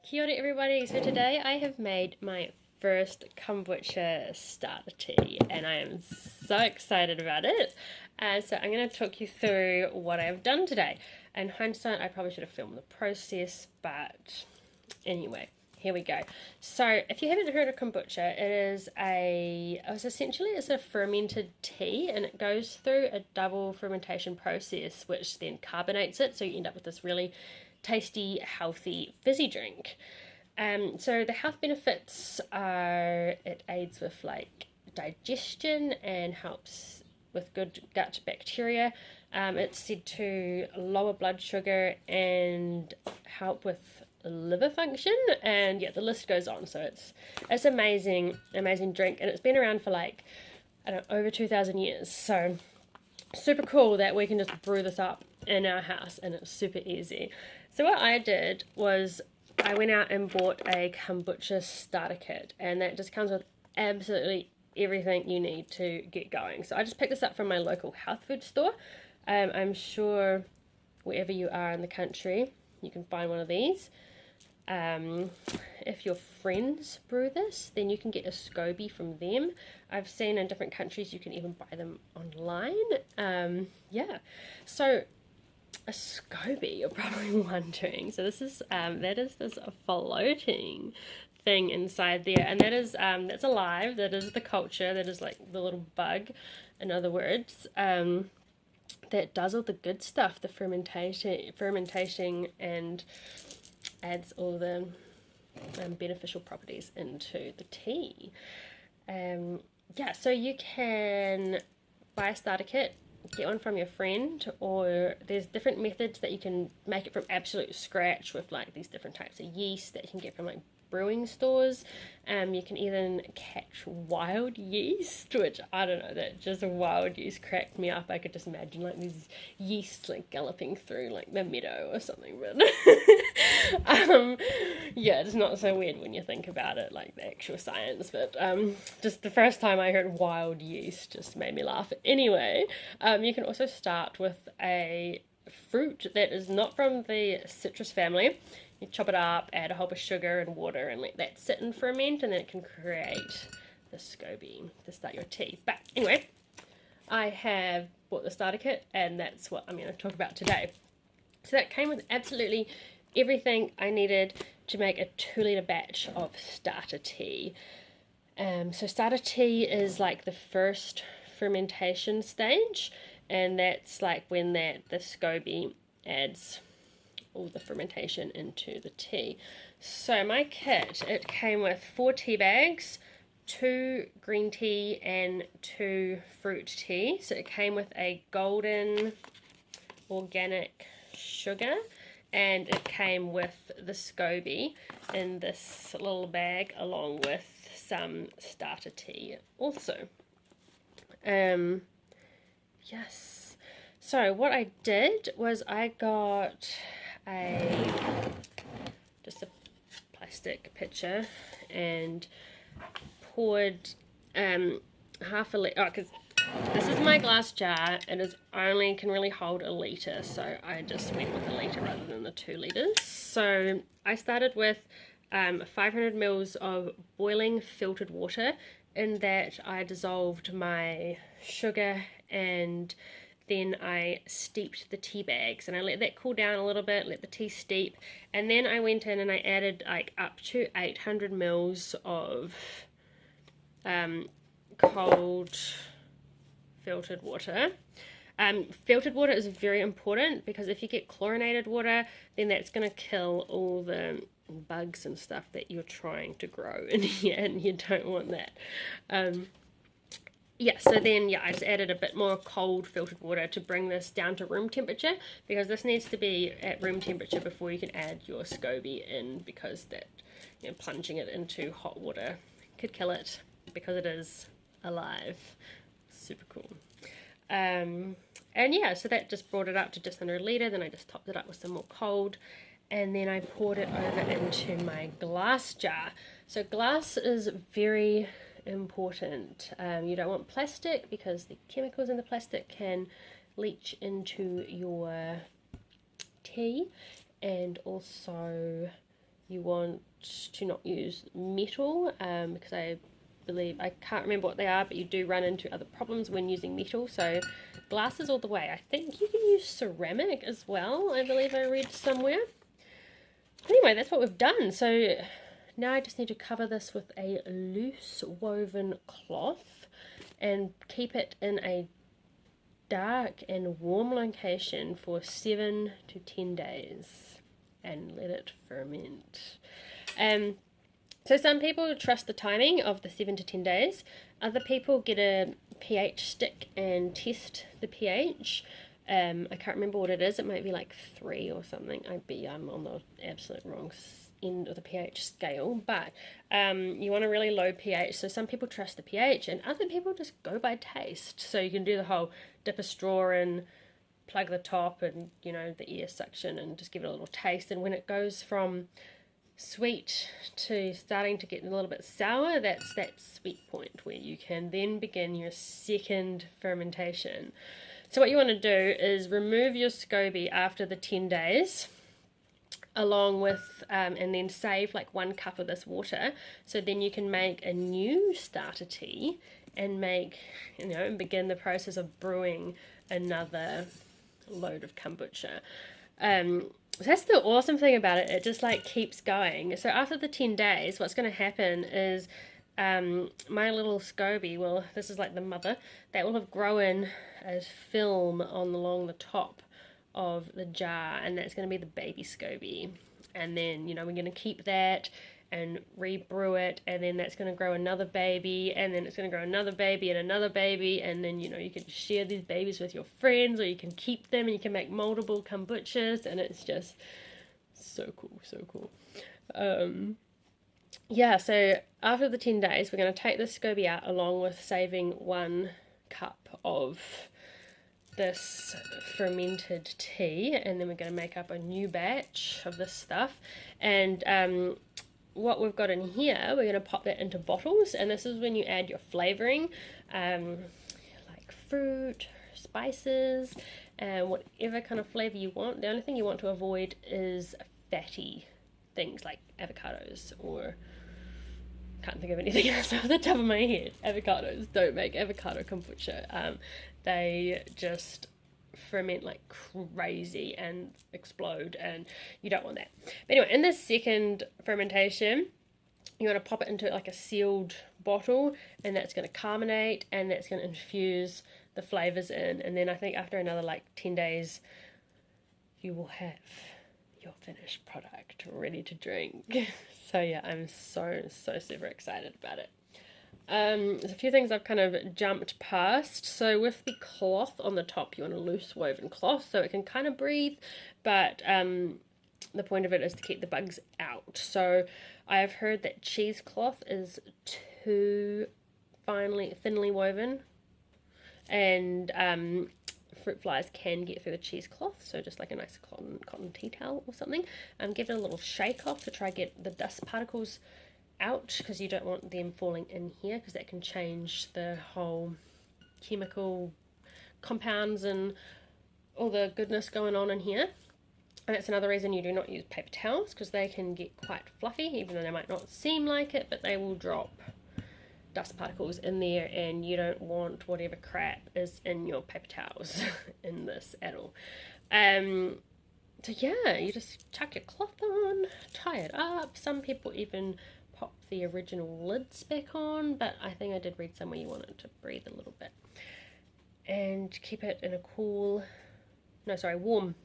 Kia ora everybody, so today I have made my first kombucha starter tea and I am so excited about it. So I'm going to talk you through what I've done today. In hindsight, I probably should have filmed the process, but anyway, here we go. So if you haven't heard of kombucha, it's a fermented tea, and it goes through a double fermentation process which then carbonates it, so you end up with this really tasty, healthy, fizzy drink. So the health benefits are it aids with like digestion and helps with good gut bacteria. It's said to lower blood sugar and help with liver function, and yeah, the list goes on. So it's amazing drink, and it's been around for like, I don't know, over 2,000 years. So super cool that we can just brew this up in our house, and it's super easy. So what I did was I went out and bought a kombucha starter kit, and that just comes with absolutely everything you need to get going. So I just picked this up from my local health food store. I'm sure wherever you are in the country you can find one of these. If your friends brew this, then you can get a SCOBY from them. I've seen in different countries you can even buy them online. Yeah, so a SCOBY, you're probably wondering. So this is that is this floating thing inside there, and that's alive. That is the culture. That is like the little bug, in other words, that does all the good stuff, the fermentation, and adds all the beneficial properties into the tea. Yeah, so you can buy a starter kit, get one from your friend, or there's different methods that you can make it from absolute scratch with like these different types of yeast that you can get from like brewing stores. You can even catch wild yeast, which I don't know, that just wild yeast cracked me up. I could just imagine like these yeasts like galloping through like the meadow or something, but yeah, it's not so weird when you think about it, like the actual science, but just the first time I heard wild yeast just made me laugh. Anyway, you can also start with a fruit that is not from the citrus family. You chop it up, add a whole bunch of sugar and water, and let that sit and ferment, and then it can create the SCOBY to start your tea. But anyway, I have bought the starter kit, and that's what I'm going to talk about today. So that came with absolutely everything I needed to make a 2-litre batch of starter tea. So starter tea is like the first fermentation stage, and that's like when the SCOBY adds all the fermentation into the tea. So my kit, it came with 4 tea bags, 2 green tea and 2 fruit tea. So it came with a golden organic sugar, and it came with the SCOBY in this little bag along with some starter tea also. Yes. So what I did was I got just a plastic pitcher and poured half a litre, because this is my glass jar, it can really hold a litre, so I just went with a litre rather than the 2 litres. So I started with 500 mils of boiling filtered water. In that I dissolved my sugar, and then I steeped the tea bags, and I let that cool down a little bit, let the tea steep, and then I went in and I added like up to 800 mils of cold filtered water. Filtered water is very important, because if you get chlorinated water, then that's going to kill all the bugs and stuff that you're trying to grow in here, and you don't want that. Yeah, so then I just added a bit more cold filtered water to bring this down to room temperature, because this needs to be at room temperature before you can add your SCOBY in, because that, plunging it into hot water could kill it, because it is alive. Super cool. And yeah, so that just brought it up to just under a litre. Then I just topped it up with some more cold, and then I poured it over into my glass jar. So glass is very important. You don't want plastic, because the chemicals in the plastic can leach into your tea, and also you want to not use metal, because I can't remember what they are, but you do run into other problems when using metal. So glass is all the way. I think you can use ceramic as well, I believe I read somewhere. Anyway, that's what we've done. So now I just need to cover this with a loose woven cloth and keep it in a dark and warm location for 7 to 10 days and let it ferment. So some people trust the timing of the 7 to 10 days. Other people get a pH stick and test the pH. I can't remember what it is. It might be like 3 or something. I'm on the absolute wrong end of the pH scale, but you want a really low pH. So some people trust the pH and other people just go by taste. So you can do the whole dip a straw in, plug the top and, you know, the air suction and just give it a little taste. And when it goes from sweet to starting to get a little bit sour, that's that sweet point where you can then begin your second fermentation. So what you want to do is remove your SCOBY after the 10 days along with and then save like 1 cup of this water, so then you can make a new starter tea and make, you know, and begin the process of brewing another load of kombucha. So that's the awesome thing about it. It just like keeps going. So after the 10 days, what's going to happen is my little SCOBY, well, this is like the mother, that will have grown as film along the top of the jar, and that's going to be the baby SCOBY. And then, you know, we're going to keep that and rebrew it, and then that's going to grow another baby, and then it's going to grow another baby and another baby, and then, you know, you can share these babies with your friends, or you can keep them and you can make multiple kombuchas, and it's just so cool, so cool. Yeah, so after the 10 days, we're going to take this SCOBY out along with saving 1 cup of this fermented tea, and then we're going to make up a new batch of this stuff. And what we've got in here, we're going to pop that into bottles, and this is when you add your flavoring, like fruit, spices, and whatever kind of flavor you want. The only thing you want to avoid is fatty things like avocados, or can't think of anything else off the top of my head. Avocados, don't make avocado kombucha. They just ferment like crazy and explode, and you don't want that. But anyway, in this second fermentation, you want to pop it into like a sealed bottle, and that's going to carbonate, and that's going to infuse the flavors in. And then I think after another like 10 days, you will have your finished product ready to drink. So yeah, I'm so super excited about it. There's a few things I've kind of jumped past. So with the cloth on the top, you want a loose woven cloth so it can kind of breathe, but the point of it is to keep the bugs out. So I've heard that cheesecloth is too thinly woven, and fruit flies can get through the cheesecloth, so just like a nice cotton tea towel or something. Give it a little shake off to try get the dust particles out, because you don't want them falling in here, because that can change the whole chemical compounds and all the goodness going on in here. And that's another reason you do not use paper towels, because they can get quite fluffy, even though they might not seem like it, but they will drop dust particles in there, and you don't want whatever crap is in your paper towels in this at all. So yeah, you just chuck your cloth on, tie it up. Some people even pop the original lids back on, but I think I did read somewhere you want it to breathe a little bit. And keep it in a warm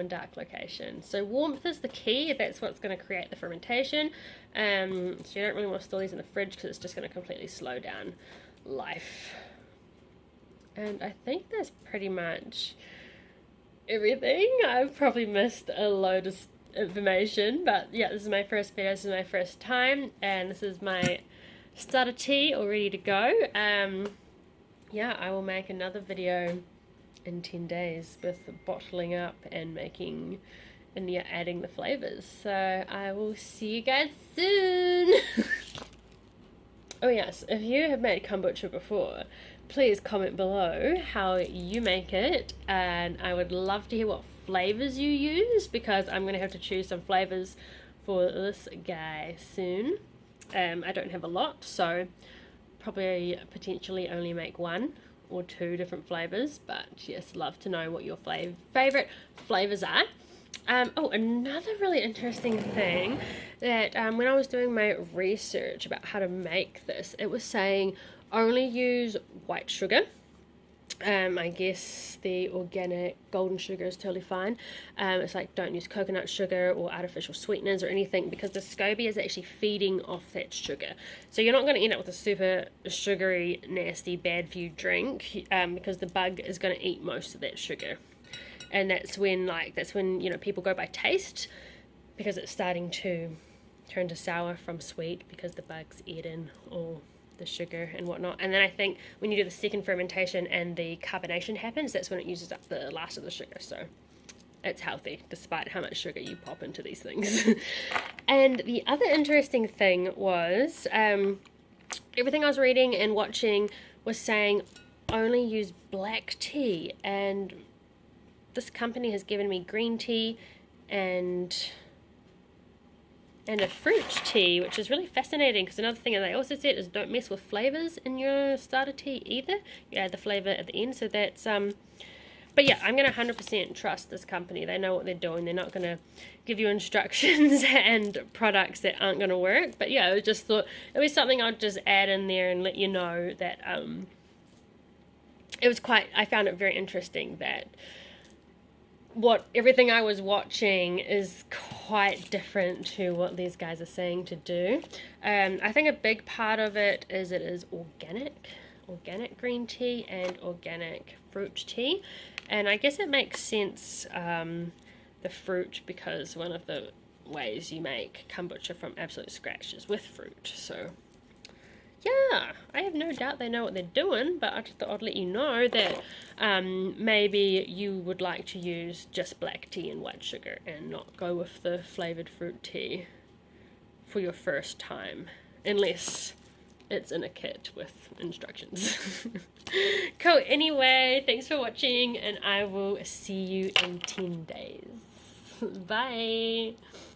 and dark location. So warmth is the key. That's what's going to create the fermentation. So you don't really want to store these in the fridge, because it's just going to completely slow down life. And I think that's pretty much everything. I've probably missed a load of information, but yeah, this is my first video, this is my first time, and this is my starter tea all ready to go. Yeah, I will make another video in 10 days with bottling up and making and adding the flavors. So I will see you guys soon. Oh yes, if you have made kombucha before, please comment below how you make it, and I would love to hear what flavors you use, because I'm going to have to choose some flavors for this guy soon. I don't have a lot, so probably potentially only make 1 or 2 different flavors, but yes, love to know what your favorite flavors are. Oh, another really interesting thing that when I was doing my research about how to make this, it was saying only use white sugar. I guess the organic golden sugar is totally fine. It's like don't use coconut sugar or artificial sweeteners or anything, because the SCOBY is actually feeding off that sugar. So you're not going to end up with a super sugary, nasty, bad for you drink, because the bug is going to eat most of that sugar. And that's when you know, people go by taste, because it's starting to turn to sour from sweet because the bug's eaten all the sugar and whatnot. And then I think when you do the second fermentation and the carbonation happens, that's when it uses up the last of the sugar. So it's healthy despite how much sugar you pop into these things. And the other interesting thing was everything I was reading and watching was saying only use black tea, and this company has given me green tea and a fruit tea, which is really fascinating, because another thing that they also said is don't mess with flavors in your starter tea either. You add the flavor at the end, so that's but yeah, I'm going to 100% trust this company. They know what they're doing. They're not going to give you instructions and products that aren't going to work. But yeah, I just thought it was something I'd just add in there and let you know that it was I found it very interesting that everything I was watching is quite different to what these guys are saying to do. I think a big part of it is organic green tea and organic fruit tea. And I guess it makes sense, the fruit, because one of the ways you make kombucha from absolute scratch is with fruit. So yeah, I have no doubt they know what they're doing, but I just thought I'd let you know that maybe you would like to use just black tea and white sugar and not go with the flavoured fruit tea for your first time, unless it's in a kit with instructions. Cool, anyway, thanks for watching, and I will see you in 10 days. Bye!